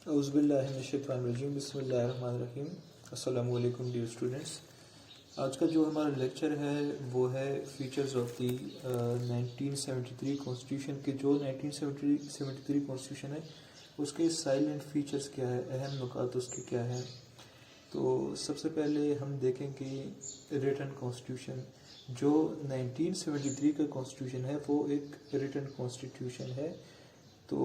اعوذ باللہ من الشیطان الرجیم، بسم اللہ الرحمن الرحیم۔ السلام علیکم ڈیئر اسٹوڈنٹس۔ آج کا جو ہمارا لیکچر ہے وہ ہے فیچرز آف دی 1973 کانسٹیٹیوشن کے جو 1973 کانسٹیٹیوشن ہے اس کے سائلنٹ فیچرز کیا ہے، اہم نکات اس کے کیا ہیں۔ تو سب سے پہلے ہم دیکھیں کہ ریٹن کانسٹیٹیوشن جو 1973 کا کانسٹیٹیوشن ہے وہ ایک ریٹن کانسٹیٹیوشن ہے۔ تو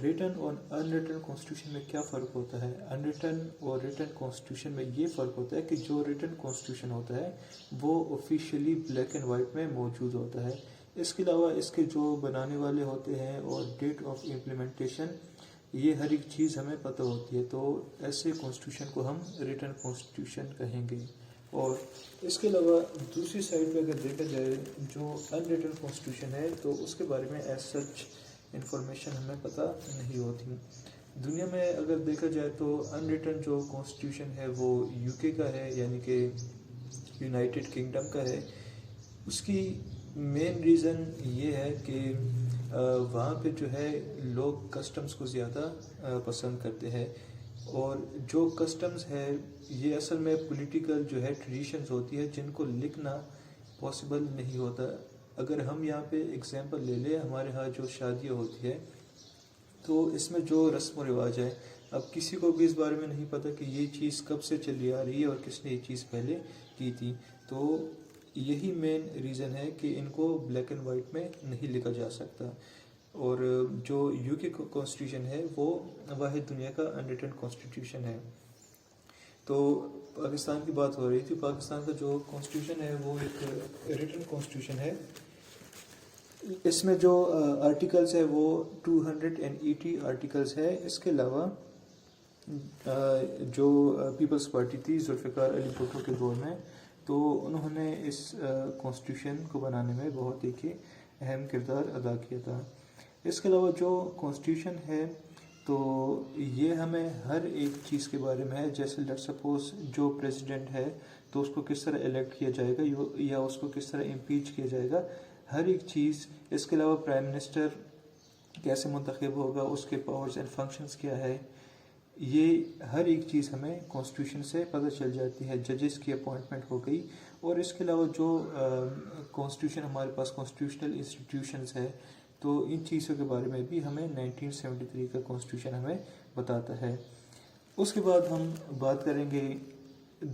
ریٹن اور ان ریٹن کانسٹیٹیوشن میں کیا فرق ہوتا ہے؟ ان ریٹن اور ریٹن کانسٹیٹیوشن میں یہ فرق ہوتا ہے کہ جو ریٹن کانسٹیٹیوشن ہوتا ہے وہ آفیشیلی بلیک اینڈ وائٹ میں موجود ہوتا ہے۔ اس کے علاوہ اس کے جو بنانے والے ہوتے ہیں اور ڈیٹ آف امپلیمنٹیشن، یہ ہر ایک چیز ہمیں پتہ ہوتی ہے۔ تو ایسے کانسٹیٹیوشن کو ہم ریٹن کانسٹیٹیوشن کہیں گے۔ اور اس کے علاوہ دوسری سائڈ پہ اگر دیکھا جائے جو ان ریٹن کانسٹیٹیوشن ہے تو اس کے بارے میں ایز سچ انفارمیشن ہمیں پتہ نہیں ہوتی۔ دنیا میں اگر دیکھا جائے تو ان ریٹن جو کانسٹیٹیوشن ہے وہ یو کے کا ہے، یعنی کہ یونائٹڈ کنگڈم کا ہے۔ اس کی مین ریزن یہ ہے کہ وہاں پہ جو ہے لوگ کسٹمز کو زیادہ پسند کرتے ہیں، اور جو کسٹمز ہے یہ اصل میں پولیٹیکل جو ہے ٹریڈیشنز ہوتی ہے جن کو لکھنا پاسبل نہیں ہوتا۔ اگر ہم یہاں پہ اگزامپل لے لیں، ہمارے ہاں جو شادیاں ہوتی ہے تو اس میں جو رسم و رواج ہے، اب کسی کو بھی اس بارے میں نہیں پتہ کہ یہ چیز کب سے چلی آ رہی ہے اور کس نے یہ چیز پہلے کی تھی۔ تو یہی مین ریزن ہے کہ ان کو بلیک اینڈ وائٹ میں نہیں لکھا جا سکتا۔ اور جو یو کے کانسٹیٹیوشن ہے وہ واحد دنیا کا ان ریٹن کانسٹیٹیوشن ہے۔ تو پاکستان کی بات ہو رہی تھی، پاکستان کا جو کانسٹیٹیوشن ہے وہ ایک ریٹن کانسٹیٹیوشن ہے۔ اس میں جو آرٹیکلز ہے وہ 280 آرٹیکلز ہے۔ اس کے علاوہ جو پیپلز پارٹی تھی ذوالفقار علی بھٹو کے دور میں، تو انہوں نے اس کانسٹیٹیوشن کو بنانے میں بہت ایک اہم کردار ادا کیا تھا۔ اس کے علاوہ جو کانسٹیٹیوشن ہے تو یہ ہمیں ہر ایک چیز کے بارے میں ہے، جیسے لیٹ سپوز جو پریزیڈنٹ ہے تو اس کو کس طرح الیکٹ کیا جائے گا یا اس کو کس طرح امپیچ کیا جائے گا، ہر ایک چیز۔ اس کے علاوہ پرائم منسٹر کیسے منتخب ہوگا، اس کے پاورز اینڈ فنکشنز کیا ہے، یہ ہر ایک چیز ہمیں کانسٹیٹیوشن سے پتہ چل جاتی ہے۔ ججز کی اپوائنٹمنٹ ہو گئی، اور اس کے علاوہ جو کانسٹیٹیوشن ہمارے پاس کانسٹیٹیوشنل انسٹیٹیوشنز ہے تو ان چیزوں کے بارے میں بھی ہمیں 1973 کا کانسٹیٹیوشن ہمیں بتاتا ہے۔ اس کے بعد ہم بات کریں گے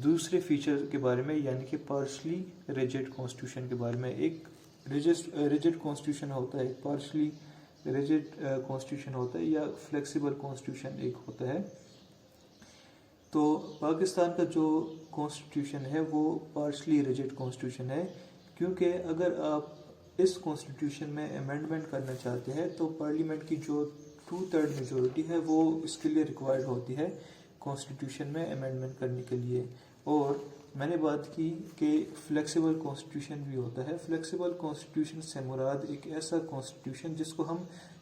دوسرے فیچر کے بارے میں، یعنی کہ پارشلی ریجڈ کانسٹیٹیوشن کے بارے میں۔ ایک ریجڈ کانسٹیٹیوشن ہوتا ہے، ایک پارشلی ریجڈ کانسٹیٹیوشن ہوتا ہے، یا فلیکسیبل کانسٹیٹیوشن ایک ہوتا ہے۔ تو پاکستان کا جو کانسٹیٹیوشن ہے وہ پارشلی ریجڈ کانسٹیٹیوشن ہے، کیونکہ اگر آپ اس کانسٹیٹیوشن میں امینڈمنٹ کرنا چاہتے ہیں تو پارلیمنٹ کی جو 2/3 میجورٹی ہے وہ اس کے لیے ریکوائرڈ ہوتی ہے کانسٹیٹیوشن میں امینڈمنٹ کرنے کے لیے۔ اور میں نے بات کی کہ فلیکسیبل کانسٹیٹیوشن بھی ہوتا ہے۔ فلیکسیبل کانسٹیٹیوشن سے مراد ایک ایسا کانسٹیٹیوشن جس کو ہم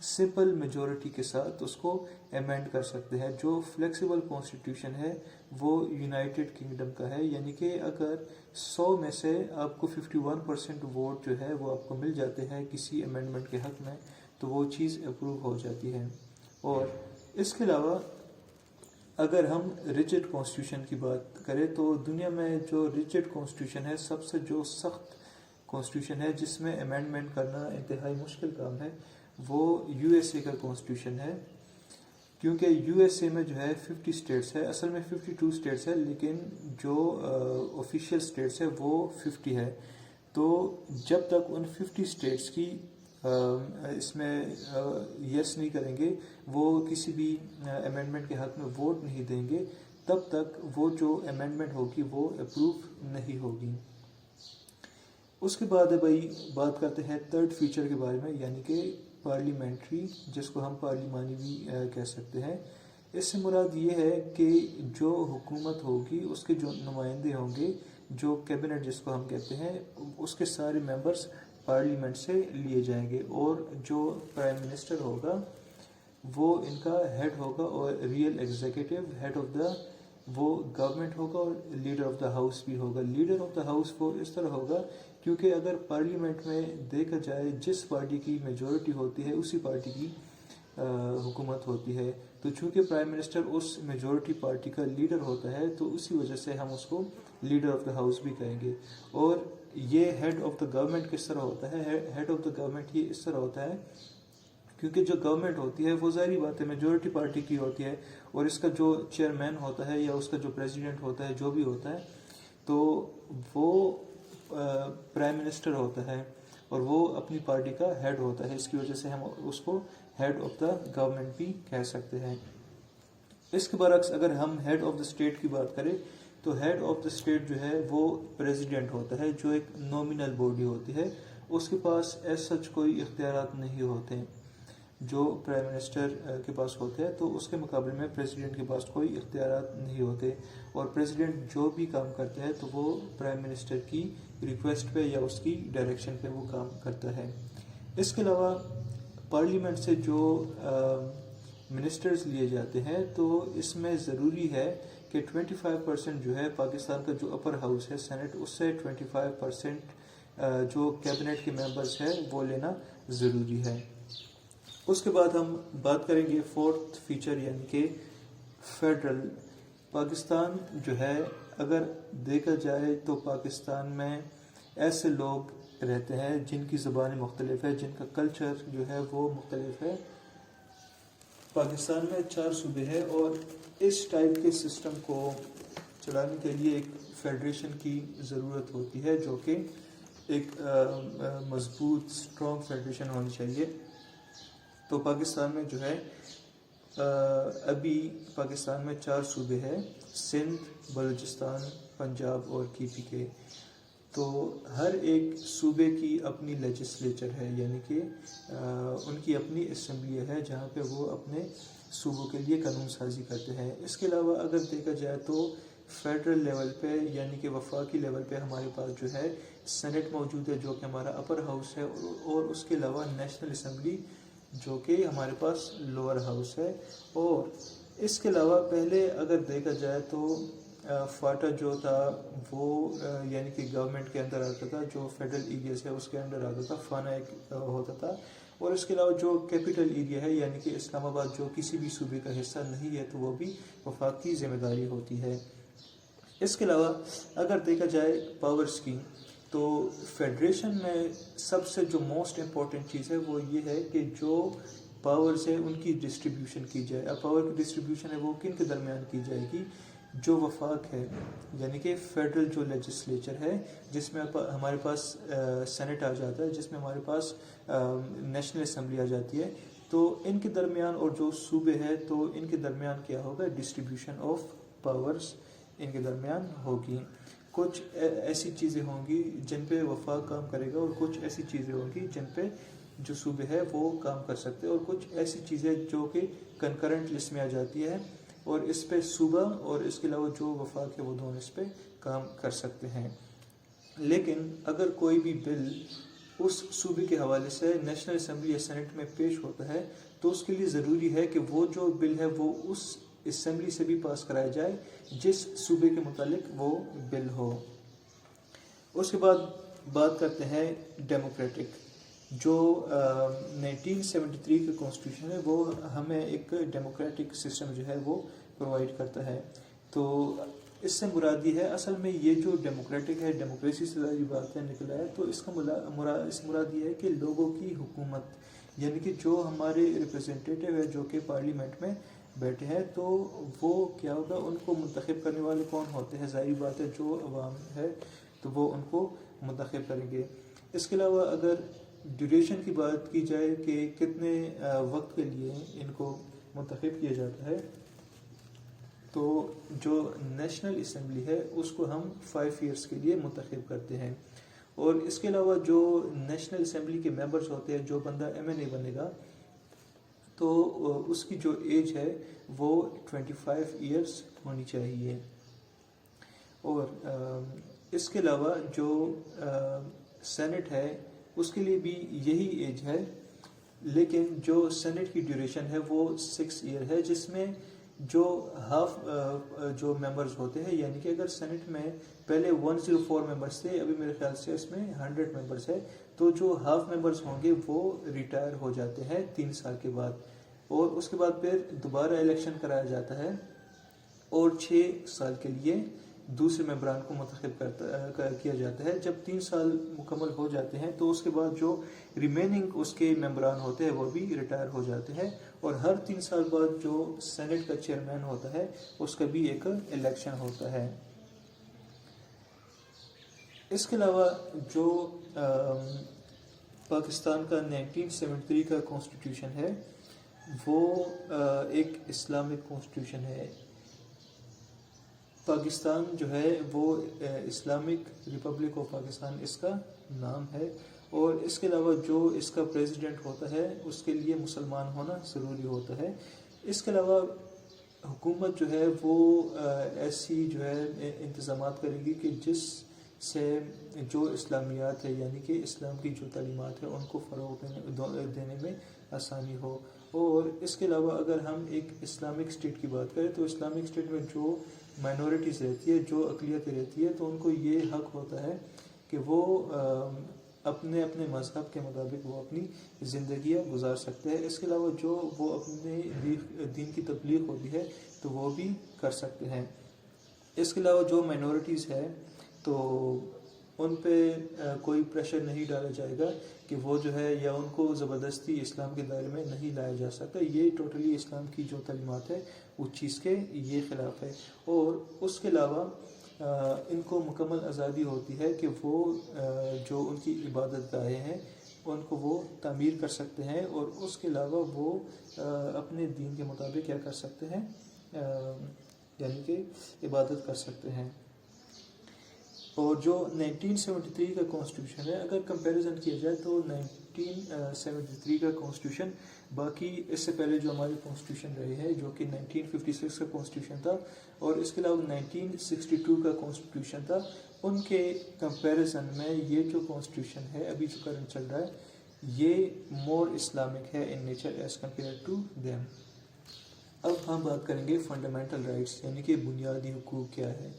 سمپل میجورٹی کے ساتھ اس کو امینڈ کر سکتے ہیں۔ جو فلیکسیبل کانسٹیٹیوشن ہے وہ یونائٹڈ کنگڈم کا ہے، یعنی کہ اگر 100 میں سے آپ کو 51% ووٹ جو ہے وہ آپ کو مل جاتے ہیں کسی امینڈمنٹ کے حق میں، تو وہ چیز اپروو ہو جاتی ہے۔ اور اس کے علاوہ اگر ہم ریجڈ کانسٹیٹیوشن کی بات کریں تو دنیا میں جو ریجڈ کانسٹیٹیوشن ہے، سب سے جو سخت کانسٹیٹیوشن ہے جس میں امینڈمنٹ کرنا انتہائی مشکل کام ہے، وہ یو ایس اے کا کانسٹیٹیوشن ہے۔ کیونکہ یو ایس اے میں جو ہے 50 اسٹیٹس ہے، اصل میں 52 اسٹیٹس ہے، لیکن جو آفیشیل اسٹیٹس ہے وہ 50 ہے۔ تو جب تک ان 50 اسٹیٹس کی اس میں یس نہیں کریں گے، وہ کسی بھی امینڈمنٹ کے حق میں ووٹ نہیں دیں گے، تب تک وہ جو امینڈمنٹ ہوگی وہ اپروو نہیں ہوگی۔ اس کے بعد بھائی بات کرتے ہیں تھرڈ فیچر کے بارے میں، یعنی کہ پارلیمنٹری، جس کو ہم پارلیمانی بھی کہہ سکتے ہیں۔ اس سے مراد یہ ہے کہ جو حکومت ہوگی اس کے جو نمائندے ہوں گے، جو کیبنٹ جس کو ہم کہتے ہیں، اس کے سارے ممبرز پارلیمنٹ سے لیے جائیں گے، اور جو پرائم منسٹر ہوگا وہ ان کا ہیڈ ہوگا، اور real executive head of the وہ گورنمنٹ ہوگا، اور لیڈر آف دا ہاؤس بھی ہوگا۔ لیڈر آف دا ہاؤس وہ اس طرح ہوگا کیونکہ اگر پارلیمنٹ میں دیکھا جائے جس پارٹی کی میجورٹی ہوتی ہے اسی پارٹی کی حکومت ہوتی ہے. تو چونکہ پرائم منسٹر اس میجورٹی پارٹی کا لیڈر ہوتا ہے تو اسی وجہ سے ہم اس کو لیڈر آف دا ہاؤس بھی کہیں گے. اور یہ ہیڈ آف دا گورنمنٹ کس طرح ہوتا ہے؟ ہیڈ آف دا گورنمنٹ یہ اس طرح ہوتا ہے کیونکہ جو گورنمنٹ ہوتی ہے وہ ظاہری بات ہے میجورٹی پارٹی کی ہوتی ہے, اور اس کا جو چیئرمین ہوتا ہے یا اس کا جو پریزیڈنٹ ہوتا ہے جو بھی ہوتا ہے تو وہ پرائم منسٹر ہوتا ہے اور وہ اپنی پارٹی کا ہیڈ ہوتا ہے. اس کی وجہ سے ہم اس کو ہیڈ آف دا گورنمنٹ بھی کہہ سکتے ہیں. اس کے برعکس اگر ہم ہیڈ آف دا اسٹیٹ کی بات کریں تو ہیڈ آف دا اسٹیٹ جو ہے وہ پریزیڈنٹ ہوتا ہے, جو ایک نومینل باڈی ہوتی ہے. اس کے پاس ایز سچ کوئی اختیارات نہیں ہوتے جو پرائم منسٹر کے پاس ہوتے ہیں, تو اس کے مقابلے میں پریزیڈنٹ کے پاس کوئی اختیارات نہیں ہوتے, اور پریزیڈنٹ جو بھی کام کرتا ہے تو وہ پرائم منسٹر کی ریکویسٹ پہ یا اس کی ڈائریکشن پہ وہ کام کرتا ہے. اس کے علاوہ پارلیمنٹ سے جو منسٹرز لیے جاتے ہیں تو اس میں ضروری ہے کہ 25% جو ہے پاکستان کا جو اپر ہاؤس ہے سینٹ, اس سے 25% جو کیبنٹ کے ممبرز ہیں وہ لینا ضروری ہے. اس کے بعد ہم بات کریں گے فورتھ فیچر یعنی کہ فیڈرل. پاکستان جو ہے اگر دیکھا جائے تو پاکستان میں ایسے لوگ رہتے ہیں جن کی زبانیں مختلف ہے, جن کا کلچر جو ہے وہ مختلف ہے. پاکستان میں 4 صوبے ہیں اور اس ٹائپ کے سسٹم کو چلانے کے لیے ایک فیڈریشن کی ضرورت ہوتی ہے جو کہ ایک مضبوط اسٹرانگ فیڈریشن ہونی چاہیے. تو پاکستان میں جو ہے ابھی پاکستان میں 4 صوبے ہیں, سندھ, بلوچستان, پنجاب اور KPK. تو ہر ایک صوبے کی اپنی لیجسلیچر ہے, یعنی کہ ان کی اپنی اسمبلی ہے جہاں پہ وہ اپنے صوبوں کے لیے قانون سازی کرتے ہیں. اس کے علاوہ اگر دیکھا جائے تو فیڈرل لیول پہ یعنی کہ وفاقی لیول پہ ہمارے پاس جو ہے سینٹ موجود ہے جو کہ ہمارا اپر ہاؤس ہے, اور اس کے علاوہ نیشنل اسمبلی جو کہ ہمارے پاس لوور ہاؤس ہے. اور اس کے علاوہ پہلے اگر دیکھا جائے تو فاٹا جو تھا وہ یعنی کہ گورنمنٹ کے اندر آتا تھا, جو فیڈرل ایریاز ہے اس کے اندر آتا تھا, فانا ایک ہوتا تھا. اور اس کے علاوہ جو کیپٹل ایریا ہے یعنی کہ اسلام آباد جو کسی بھی صوبے کا حصہ نہیں ہے تو وہ بھی وفاق کی ذمہ داری ہوتی ہے. اس کے علاوہ اگر دیکھا جائے پاورز کی تو فیڈریشن میں سب سے جو موسٹ امپورٹنٹ چیز ہے وہ یہ ہے کہ جو پاورز ہے ان کی ڈسٹریبیوشن کی جائے. اب پاور کی ڈسٹریبیوشن ہے وہ کن کے درمیان کی جائے گی؟ جو وفاق ہے یعنی کہ فیڈرل جو لیجسلیچر ہے جس میں ہمارے پاس سینٹ آ جاتا ہے, جس میں ہمارے پاس نیشنل اسمبلی آ جاتی ہے, تو ان کے درمیان اور جو صوبے ہے تو ان کے درمیان کیا ہوگا؟ ڈسٹریبیوشن آف پاورز ان کے درمیان ہوگی. کچھ ایسی چیزیں ہوں گی جن پہ وفاق کام کرے گا اور کچھ ایسی چیزیں ہوں گی جن پہ جو صوبے ہے وہ کام کر سکتے ہیں, اور کچھ ایسی چیزیں جو کہ کنکرنٹ لسٹ میں آ جاتی ہے اور اس پہ صوبہ اور اس کے علاوہ جو وفاق ہے وہ دونوں اس پہ کام کر سکتے ہیں. لیکن اگر کوئی بھی بل اس صوبے کے حوالے سے نیشنل اسمبلی یا سینٹ میں پیش ہوتا ہے تو اس کے لیے ضروری ہے کہ وہ جو بل ہے وہ اس اسمبلی سے بھی پاس کرایا جائے جس صوبے کے متعلق وہ بل ہو. اس کے بعد بات کرتے ہیں ڈیموکریٹک. جو 1973 کا کانسٹیٹیوشن ہے وہ ہمیں ایک ڈیموکریٹک سسٹم جو ہے وہ پرووائڈ کرتا ہے. تو اس سے مراد یہ ہے, اصل میں یہ جو ڈیموکریٹک ہے ڈیموکریسی سے ظاہری بات ہے نکلا ہے, تو اس کا مراد یہ ہے کہ لوگوں کی حکومت یعنی کہ جو ہمارے ریپرزینٹیٹیو ہے جو کہ پارلیمنٹ میں بیٹھے ہیں تو وہ کیا ہوگا, ان کو منتخب کرنے والے کون ہوتے ہیں؟ ظاہری بات ہے جو عوام ہے تو وہ ان کو منتخب کریں گے. اس کے علاوہ اگر ڈیوریشن کی بات کی جائے کہ کتنے وقت کے لیے ان کو منتخب کیا جاتا ہے, تو جو نیشنل اسمبلی ہے اس کو ہم 5 ایئرس کے لیے منتخب کرتے ہیں. اور اس کے علاوہ جو نیشنل اسمبلی کے ممبرز ہوتے ہیں, جو بندہ MNA بنے گا تو اس کی جو ایج ہے وہ 25 ایئرس ہونی چاہیے. اور اس کے علاوہ جو سینٹ ہے اس کے لیے بھی یہی ایج ہے, لیکن جو سینٹ کی ڈیوریشن ہے وہ 6 ایئر ہے, جس میں جو ہاف جو ممبرز ہوتے ہیں یعنی کہ اگر سینٹ میں پہلے 104 ممبرز تھے, ابھی میرے خیال سے اس میں 100 ممبرز ہے, تو جو ہاف ممبرز ہوں گے وہ ریٹائر ہو جاتے ہیں 3 سال کے بعد. اور اس کے بعد پھر دوبارہ الیکشن کرایا جاتا ہے اور 6 سال کے لیے دوسرے ممبران کو منتخب کیا جاتا ہے. جب 3 سال مکمل ہو جاتے ہیں تو اس کے بعد جو ریمیننگ اس کے ممبران ہوتے ہیں وہ بھی ریٹائر ہو جاتے ہیں, اور ہر 3 سال بعد جو سینٹ کا چیئرمین ہوتا ہے اس کا بھی ایک الیکشن ہوتا ہے. اس کے علاوہ جو پاکستان کا 1973 کا کانسٹیٹیوشن ہے وہ ایک اسلامک کانسٹیٹیوشن ہے. پاکستان جو ہے وہ اسلامک ریپبلک آف پاکستان اس کا نام ہے, اور اس کے علاوہ جو اس کا پریزیڈنٹ ہوتا ہے اس کے لیے مسلمان ہونا ضروری ہوتا ہے. اس کے علاوہ حکومت جو ہے وہ ایسی جو ہے انتظامات کرے گی کہ جس سے جو اسلامیات ہے یعنی کہ اسلام کی جو تعلیمات ہے ان کو فروغ دینے میں آسانی ہو. اور اس کے علاوہ اگر ہم ایک اسلامک اسٹیٹ کی بات کریں تو اسلامک اسٹیٹ میں جو مائنورٹیز رہتی ہے, جو اقلیتیں رہتی ہے, تو ان کو یہ حق ہوتا ہے کہ وہ اپنے اپنے مذہب کے مطابق وہ اپنی زندگیاں گزار سکتے ہیں. اس کے علاوہ جو وہ اپنے دین کی تبلیغ ہوتی ہے تو وہ بھی کر سکتے ہیں. اس کے علاوہ جو مائنورٹیز ہے تو ان پہ کوئی پریشر نہیں ڈالا جائے گا کہ وہ جو ہے یا ان کو زبردستی اسلام کے دائرے میں نہیں لایا جا سکتا. یہ ٹوٹلی اسلام کی جو تعلیمات ہے اس چیز کے یہ خلاف ہے. اور اس کے علاوہ ان کو مکمل آزادی ہوتی ہے کہ وہ جو ان کی عبادت گاہیں ہیں ان کو وہ تعمیر کر سکتے ہیں, اور اس کے علاوہ وہ اپنے دین کے مطابق کیا کر سکتے ہیں, یعنی کہ عبادت کر سکتے ہیں. اور جو 1973 کا کانسٹیٹیوشن ہے اگر کمپیریزن کیا جائے تو 1973 کا کانسٹیٹیوشن باقی اس سے پہلے جو ہمارے کانسٹیٹیوشن رہے ہیں جو کہ 1956 کا کانسٹیٹیوشن تھا اور اس کے علاوہ 1962 کا کانسٹیٹیوشن تھا, ان کے کمپیریزن میں یہ جو کانسٹیٹیوشن ہے ابھی جو کرنٹ چل رہا ہے یہ مور اسلامک ہے in nature as compare to them. اب ہم بات کریں گے فنڈامنٹل رائٹس یعنی کہ بنیادی حقوق کیا ہے.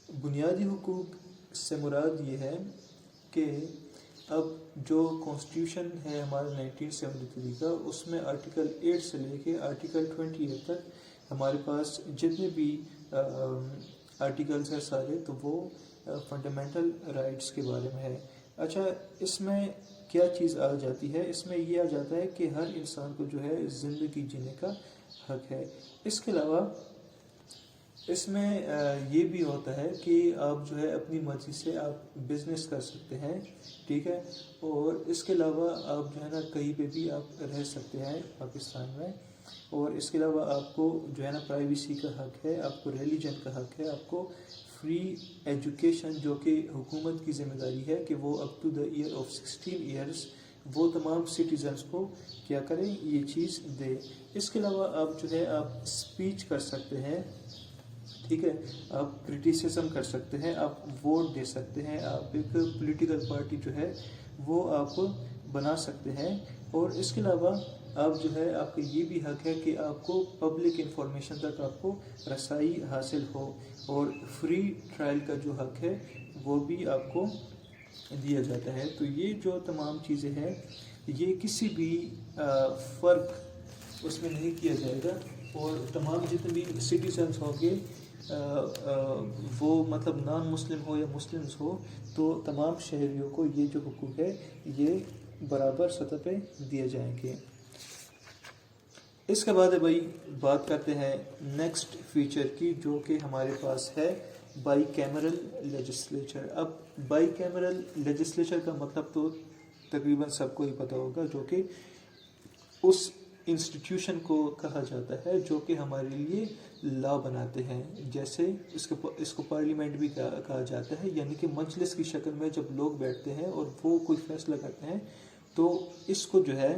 بنیادی حقوق سے مراد یہ ہے کہ اب جو کانسٹیٹیوشن ہے ہمارا 1973 کا اس میں آرٹیکل 8 سے لے کے آرٹیکل 28 تک ہمارے پاس جتنے بھی آرٹیکلس ہیں سارے تو وہ فنڈامنٹل رائٹس کے بارے میں ہے. اچھا, اس میں کیا چیز آ جاتی ہے؟ اس میں یہ آ جاتا ہے کہ ہر انسان کو جو ہے زندگی جینے کا حق ہے. اس کے علاوہ اس میں یہ بھی ہوتا ہے کہ آپ جو ہے اپنی مرضی سے آپ بزنس کر سکتے ہیں, ٹھیک ہے, اور اس کے علاوہ آپ جو ہے نا کہیں پہ بھی آپ رہ سکتے ہیں پاکستان میں, اور اس کے علاوہ آپ کو جو ہے نا پرائیویسی کا حق ہے, آپ کو ریلیجن کا حق ہے, آپ کو فری ایجوکیشن جو کہ حکومت کی ذمہ داری ہے کہ وہ up to the year of 16 years وہ تمام سٹیزنس کو کیا کریں یہ چیز دے. اس کے علاوہ آپ جو ہے آپ اسپیچ کر سکتے ہیں, ٹھیک ہے, آپ کرٹیسزم کر سکتے ہیں, آپ ووٹ دے سکتے ہیں, آپ ایک پولیٹیکل پارٹی جو ہے وہ آپ بنا سکتے ہیں, اور اس کے علاوہ آپ جو ہے آپ کا یہ بھی حق ہے کہ آپ کو پبلک انفارمیشن تک آپ کو رسائی حاصل ہو, اور فری ٹرائل کا جو حق ہے وہ بھی آپ کو دیا جاتا ہے. تو یہ جو تمام چیزیں ہیں یہ کسی بھی فرق اس میں نہیں کیا جائے گا, اور تمام جتنے بھی سٹیزنس ہوں گے وہ مطلب نان مسلم ہو یا مسلمس ہو تو تمام شہریوں کو یہ جو حقوق ہے یہ برابر سطح پہ دیے جائیں گے. اس کے بعد بھائی بات کرتے ہیں نیکسٹ فیچر کی جو کہ ہمارے پاس ہے بائی کیمرل لیجسلیچر. اب بائی کیمرل لیجسلیچر کا مطلب تو تقریباً سب کو ہی پتہ ہوگا, جو کہ اس انسٹیٹیوشن کو کہا جاتا ہے جو کہ ہمارے لیے لا بناتے ہیں. جیسے اس کو پارلیمنٹ بھی کہا جاتا ہے, یعنی کہ مجلس کی شکل میں جب لوگ بیٹھتے ہیں اور وہ کوئی فیصلہ کرتے ہیں تو اس کو جو ہے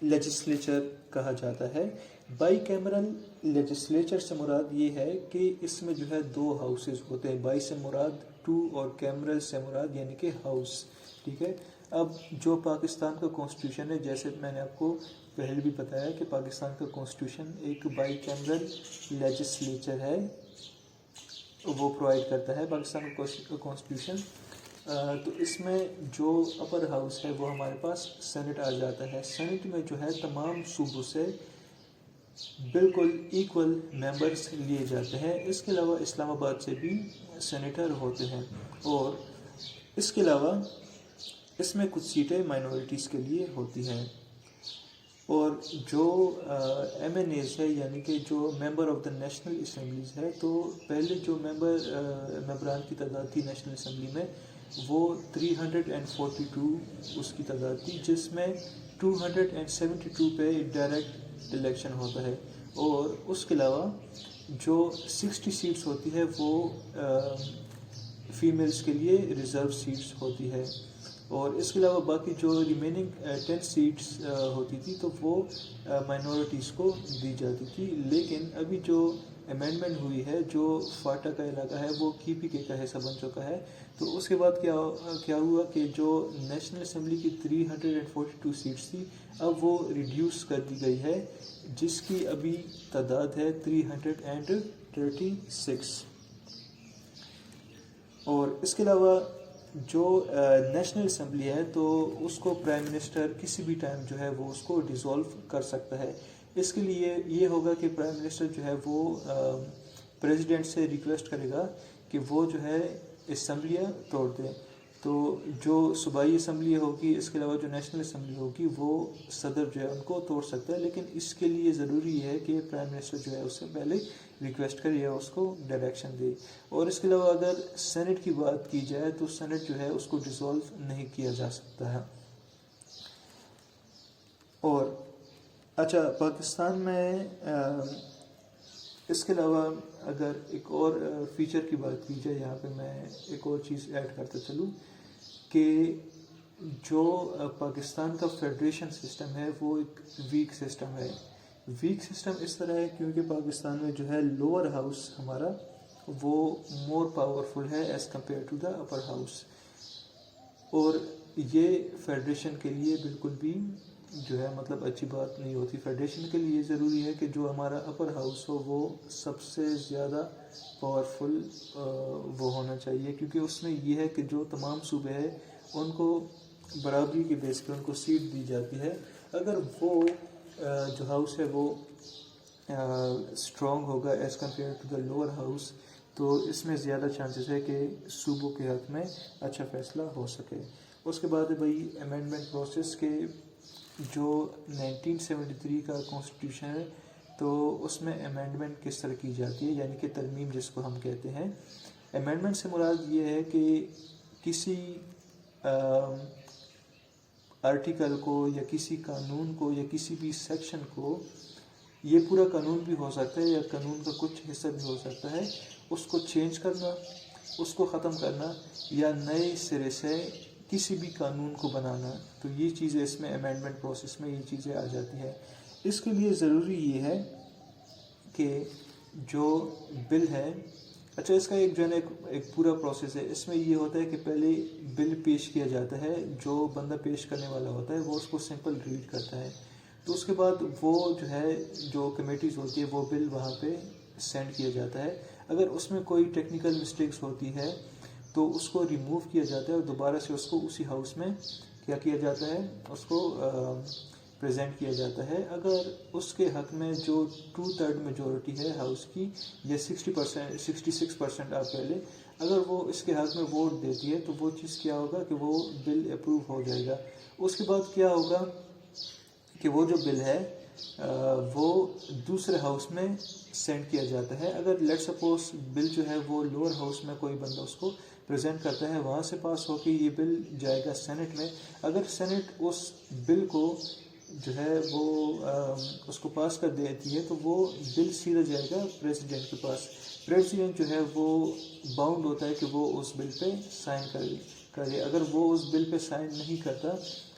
لیجسلیچر کہا جاتا ہے. بائی کیمرل لیجسلیچر سے مراد یہ ہے کہ اس میں جو ہے 2 ہاؤسز ہوتے ہیں. بائی سے مراد 2 اور کیمرل سے مراد یعنی کہ ہاؤس, ٹھیک ہے. اب جو پاکستان کا کانسٹیٹیوشن ہے جیسے میں نے آپ کو پہلے بھی بتایا کہ پاکستان کا کانسٹیٹیوشن ایک بائی کیمرل لیجسلیچر ہے, وہ پرووائڈ کرتا ہے پاکستان کا کانسٹیٹیوشن. تو اس میں جو اپر ہاؤس ہے وہ ہمارے پاس سینٹ آ جاتا ہے. سینٹ میں جو ہے تمام صوبوں سے بالکل ایکول ممبرس لیے جاتے ہیں. اس کے علاوہ اسلام آباد سے بھی سینیٹر ہوتے ہیں, اور اس کے علاوہ اس میں کچھ سیٹیں مائنورٹیز کے لیے ہوتی ہیں. اور جو ایم این ایز ہے, یعنی کہ جو member of the national assemblies ہے, تو پہلے جو ممبران کی تعداد تھی نیشنل اسمبلی میں وہ 342 اس کی تعداد تھی, جس میں 272 پہ ڈائریکٹ الیکشن ہوتا ہے. اور اس کے علاوہ جو 60 سیٹس ہوتی ہے وہ فیمیلز کے لیے ریزرو سیٹس ہوتی ہے. اور اس کے علاوہ باقی جو ریمیننگ 10 سیٹس ہوتی تھی تو وہ مائنورٹیز کو دی جاتی تھی. لیکن ابھی جو امینڈمنٹ ہوئی ہے, جو فاٹا کا علاقہ ہے وہ کی پی کے کا حصہ بن چکا ہے, تو اس کے بعد کیا ہوا کہ جو نیشنل اسمبلی کی 342 سیٹس تھی اب وہ ریڈیوس کر دی گئی ہے, جس کی ابھی تعداد ہے 336. اور اس کے علاوہ جو نیشنل اسمبلی ہے تو اس کو پرائم منسٹر کسی بھی ٹائم جو ہے وہ اس کو ڈیزولو کر سکتا ہے. اس کے لیے یہ ہوگا کہ پرائم منسٹر جو ہے وہ پریزیڈنٹ سے ریکویسٹ کرے گا کہ وہ جو ہے اسمبلیاں توڑ دیں. تو جو صوبائی اسمبلی ہوگی, اس کے علاوہ جو نیشنل اسمبلی ہوگی, وہ صدر جو ہے ان کو توڑ سکتا ہے. لیکن اس کے لیے ضروری ہے کہ پرائم منسٹر جو ہے اس سے پہلے ریکویسٹ کرے یا اس کو ڈائریکشن دے. اور اس کے علاوہ اگر سینٹ کی بات کی جائے تو سینٹ جو ہے اس کو ڈیزولو نہیں کیا جا سکتا ہے. اور اچھا, پاکستان میں اس کے علاوہ اگر ایک اور فیچر کی بات کی جائے, یہاں پہ میں ایک اور چیز ایڈ کرتا چلوں کہ جو پاکستان کا فیڈریشن سسٹم ہے وہ ایک ویک سسٹم ہے. ویک سسٹم اس طرح ہے کیونکہ پاکستان میں جو ہے لوور ہاؤس ہمارا وہ مور پاورفل ہے as compare to the upper house. اور یہ فیڈریشن کے لیے بالکل بھی جو ہے مطلب اچھی بات نہیں ہوتی. فیڈریشن کے لیے ضروری ہے کہ جو ہمارا اپر ہاؤس ہو وہ سب سے زیادہ پاورفل وہ ہونا چاہیے, کیونکہ اس میں یہ ہے کہ جو تمام صوبے ہیں ان کو برابری کے بیس پہ ان کو سیٹ دی جاتی ہے. اگر وہ جو ہاؤس ہے وہ اسٹرانگ ہوگا as compare to the lower house, تو اس میں زیادہ چانسز ہے کہ صوبوں کے حق میں اچھا فیصلہ ہو سکے. اس کے بعد بھائی امینڈمنٹ پروسیس کے جو 1973 کا کانسٹیٹیوشن ہے تو اس میں امینڈمنٹ کس طرح کی جاتی ہے, یعنی کہ ترمیم جس کو ہم کہتے ہیں. امینڈمنٹ سے مراد یہ ہے کہ کسی آرٹیکل کو یا کسی قانون کو یا کسی بھی سیکشن کو, یہ پورا قانون بھی ہو سکتا ہے یا قانون کا کچھ حصہ بھی ہو سکتا ہے, اس کو چینج کرنا, اس کو ختم کرنا یا نئے سرے سے کسی بھی قانون کو بنانا. تو یہ چیزیں اس میں امینڈمنٹ پروسیس میں یہ چیزیں آ جاتی ہیں. اس کے لیے ضروری یہ ہے کہ جو بل ہے, اچھا اس کا ایک جو ہے ایک پورا پروسیس ہے. اس میں یہ ہوتا ہے کہ پہلے بل پیش کیا جاتا ہے, جو بندہ پیش کرنے والا ہوتا ہے وہ اس کو سمپل ریڈ کرتا ہے. تو اس کے بعد وہ جو ہے جو کمیٹیز ہوتی ہے وہ بل وہاں پہ سینڈ کیا جاتا ہے. اگر اس میں کوئی ٹیکنیکل مسٹیکس ہوتی ہے تو اس کو ریموو کیا جاتا ہے اور دوبارہ سے اس کو اسی ہاؤس میں کیا کیا جاتا ہے, اس کو پریزنٹ کیا جاتا ہے. اگر اس کے حق میں جو 2/3 میجورٹی ہے ہاؤس کی یا 66% آپ کہہ لیں, اگر وہ اس کے حق میں ووٹ دیتی ہے تو وہ چیز کیا ہوگا کہ وہ بل اپروو ہو جائے گا. اس کے بعد کیا ہوگا کہ وہ جو بل ہے وہ دوسرے ہاؤس میں سینڈ کیا جاتا ہے. اگر لیٹ سپوز بل جو ہے وہ لوور ہاؤس میں کوئی بندہ اس کو پریزنٹ کرتا ہے, وہاں سے پاس ہو کے یہ بل جائے گا سینٹ میں. اگر سینٹ اس بل کو جو ہے وہ اس کو پاس کر دیتی ہے تو وہ بل سیدھا جائے گا پریزیڈنٹ کے پاس. پریزیڈنٹ جو ہے وہ باؤنڈ ہوتا ہے کہ وہ اس بل پہ سائن کرے. اگر وہ اس بل پہ سائن نہیں کرتا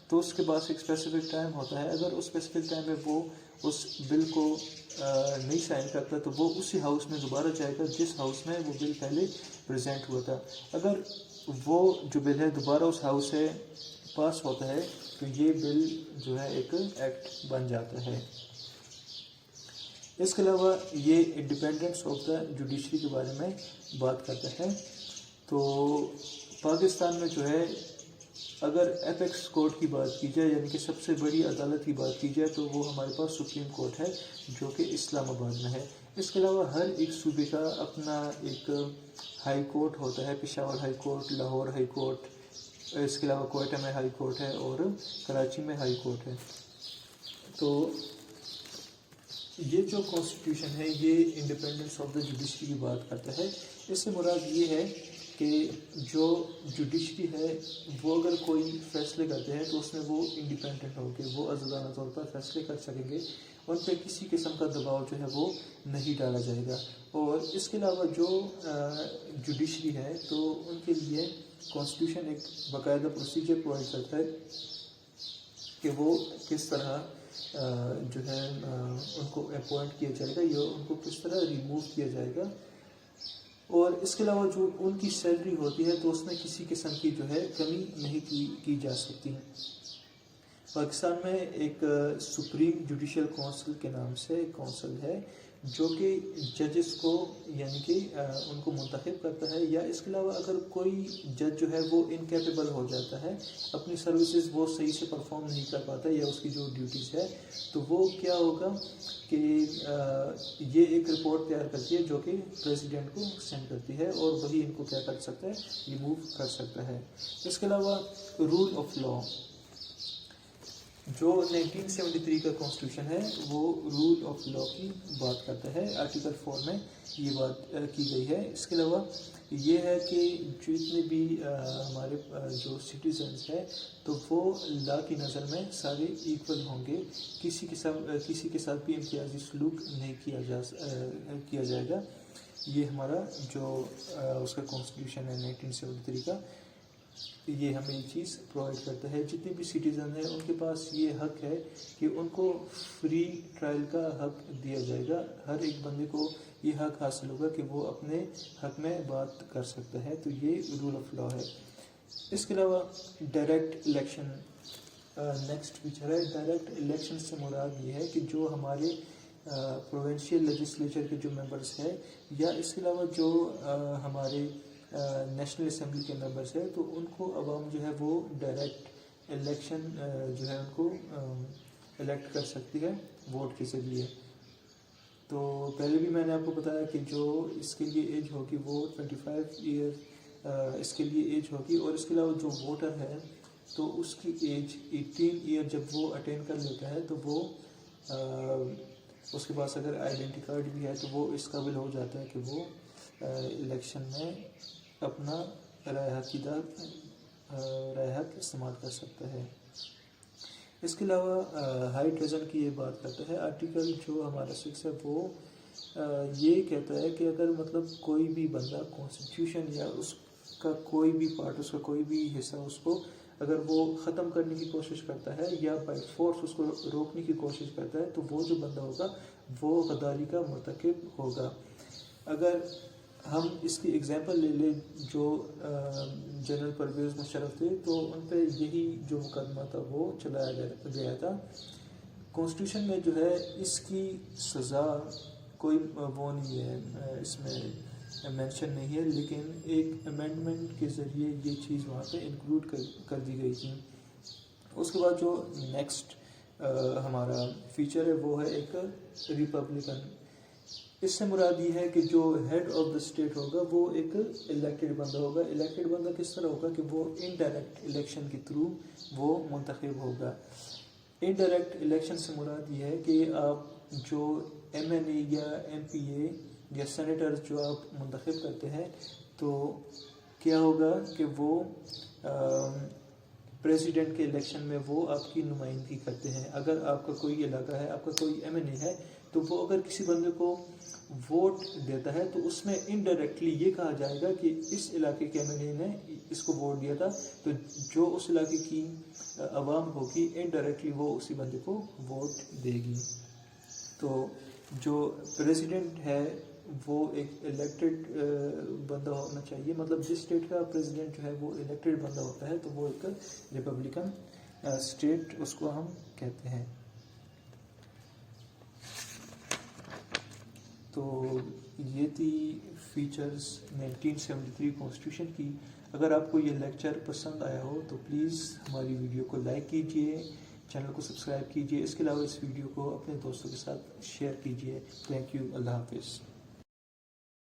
تو اس کے پاس ایک اسپیسیفک ٹائم ہوتا ہے. اگر اس اسپیسیفک ٹائم میں وہ اس بل کو نہیں سائن کرتا تو وہ اسی ہاؤس میں دوبارہ جائے گا جس ہاؤس میں وہ بل پہلے پریزنٹ ہوا تھا. اگر وہ جو بل ہے دوبارہ اس ہاؤس سے پاس ہوتا ہے تو یہ بل جو ہے ایک ایکٹ بن جاتا ہے. اس کے علاوہ یہ انڈیپینڈنس آف دا جوڈیشری کے بارے میں بات کرتا ہے. تو پاکستان میں جو ہے اگر ایپیکس کورٹ کی بات کی جائے یعنی کہ سب سے بڑی عدالت کی بات کی جائے تو وہ ہمارے پاس سپریم کورٹ ہے جو کہ اسلام آباد میں ہے. اس کے علاوہ ہر ایک صوبے کا اپنا ایک ہائی کورٹ ہوتا ہے. Peshawar high court, Lahore high court, اس کے علاوہ کوئٹہ میں ہائی کورٹ ہے اور کراچی میں ہائی کورٹ ہے. تو یہ جو کانسٹیٹیوشن ہے یہ انڈیپینڈنس آف دا جوڈیشری کی بات کرتا ہے. اس سے مراد یہ ہے کہ جو جوڈیشری ہے وہ اگر کوئی فیصلے کرتے ہیں تو اس میں وہ انڈیپینڈنٹ ہو کے وہ آزادانہ طور پر فیصلے کر سکیں گے. ان پہ کسی قسم کا دباؤ جو ہے وہ نہیں ڈالا جائے گا. اور اس کے علاوہ جو جوڈیشری ہے تو ان کے لیے کانسٹیٹیوشن ایک باقاعدہ پروسیجر پرووائڈ کرتا ہے کہ وہ کس طرح جو ہے ان کو اپوائنٹ کیا جائے گا یا ان کو کس طرح ریموو کیا جائے گا. اور اس کے علاوہ جو ان کی سیلری ہوتی ہے تو اس میں کسی قسم کی جو ہے کمی نہیں کی جا سکتی. پاکستان میں ایک سپریم جوڈیشل کونسل کے نام سے ایک کونسل ہے جو کہ ججز کو یعنی کہ ان کو منتخب کرتا ہے. یا اس کے علاوہ اگر کوئی جج جو ہے وہ انکیپیبل ہو جاتا ہے، اپنی سروسز وہ صحیح سے پرفارم نہیں کر پاتا یا اس کی جو ڈیوٹیز ہے تو وہ کیا ہوگا کہ یہ ایک رپورٹ تیار کرتی ہے جو کہ پریزیڈنٹ کو سینڈ کرتی ہے اور وہی ان کو کیا کر سکتا ہے، ریموو کر سکتا ہے. اس کے علاوہ رول آف لا، جو 1973 کا کانسٹیٹیوشن ہے وہ رول آف لا کی بات کرتا ہے. آرٹیکل 4 میں یہ بات کی گئی ہے. اس کے علاوہ یہ ہے کہ جتنے بھی ہمارے جو سٹیزنز ہیں تو وہ لا کی نظر میں سارے ایکول ہوں گے. کسی کے ساتھ بھی امتیازی سلوک نہیں کیا جائے گا. یہ ہمارا جو اس کا کانسٹیٹیوشن ہے 1973 کا، یہ ہمیں یہ چیز پرووائڈ کرتا ہے. جتنے بھی سٹیزن ہیں ان کے پاس یہ حق ہے کہ ان کو فری ٹرائل کا حق دیا جائے گا. ہر ایک بندے کو یہ حق حاصل ہوگا کہ وہ اپنے حق میں بات کر سکتا ہے. تو یہ رول آف لا ہے. اس کے علاوہ ڈائریکٹ الیکشن نیکسٹ فیچر ہے. ڈائریکٹ الیکشن سے مراد یہ ہے کہ جو ہمارے پروونشل لیجسلیچر کے جو ممبرس ہیں یا اس کے علاوہ جو ہمارے نیشنل اسمبلی کے ممبرس ہیں تو ان کو عوام جو ہے وہ ڈائریکٹ الیکشن جو ہے ان کو الیکٹ کر سکتی ہے ووٹ کے ذریعے. تو پہلے بھی میں نے آپ کو بتایا کہ جو اس کے لیے ایج ہوگی وہ 25 ایئر اس کے لیے ایج ہوگی. اور اس کے علاوہ جو ووٹر ہے تو اس کی ایج 18 ایئر جب وہ اٹین کر لیتا ہے تو وہ اس کے پاس اگر آئیڈینٹی کارڈ بھی ہے تو وہ اس قابل ہو جاتا ہے کہ وہ الیکشن میں اپنا رائے حق استعمال کر سکتا ہے. اس کے علاوہ ہائی ٹریزن کی یہ بات کرتا ہے. آرٹیکل جو ہمارا 6 ہے وہ یہ کہتا ہے کہ اگر مطلب کوئی بھی بندہ کانسٹیٹیوشن یا اس کا کوئی بھی پارٹ، اس کا کوئی بھی حصہ اس کو اگر وہ ختم کرنے کی کوشش کرتا ہے یا بائی فورس اس کو روکنے کی کوشش کرتا ہے تو وہ جو بندہ ہوگا وہ غداری کا مرتکب ہوگا. اگر ہم اس کی اگزامپل لے لیں جو جنرل پرویز مشرف تھے تو ان پہ یہی جو مقدمہ تھا وہ چلایا گیا تھا. کانسٹیٹیوشن میں جو ہے اس کی سزا کوئی وہ نہیں ہے، اس میں مینشن نہیں ہے، لیکن ایک امینڈمنٹ کے ذریعے یہ چیز وہاں پہ انکلوڈ کر دی گئی تھی. اس کے بعد جو نیکسٹ ہمارا فیچر ہے وہ ہے ایک ریپبلکن. اس سے مراد یہ ہے کہ جو ہیڈ آف دا اسٹیٹ ہوگا وہ ایک الیکٹڈ بندہ ہوگا. الیکٹڈ بندہ کس طرح ہوگا کہ وہ انڈائریکٹ الیکشن کے تھرو وہ منتخب ہوگا. انڈائریکٹ الیکشن سے مراد یہ ہے کہ آپ جو ایم این اے یا ایم پی اے یا سینیٹر جو آپ منتخب کرتے ہیں تو کیا ہوگا کہ وہ پریزیڈنٹ کے الیکشن میں وہ آپ کی نمائندگی کرتے ہیں. اگر آپ کا کوئی علاقہ ہے، آپ کا کوئی ایم این اے ہے تو وہ اگر کسی بندے کو ووٹ دیتا ہے تو اس میں انڈائریکٹلی یہ کہا جائے گا کہ اس علاقے کے ایم این اے نے اس کو ووٹ دیا تھا، تو جو اس علاقے کی عوام ہوگی انڈائریکٹلی وہ اسی بندے کو ووٹ دے گی. تو جو پریزیڈنٹ ہے وہ ایک الیکٹڈ بندہ ہونا چاہیے. مطلب جس اسٹیٹ کا پریزیڈنٹ جو ہے وہ الیکٹڈ بندہ ہوتا ہے تو وہ ایک ریپبلکن اسٹیٹ اس کو ہم کہتے ہیں. تو یہ تھی فیچرز 1973 کانسٹیٹیوشن کی. اگر آپ کو یہ لیکچر پسند آیا ہو تو پلیز ہماری ویڈیو کو لائک کیجیے، چینل کو سبسکرائب کیجیے، اس کے علاوہ اس ویڈیو کو اپنے دوستوں کے ساتھ شیئر کیجیے۔ تھینک یو، اللہ حافظ۔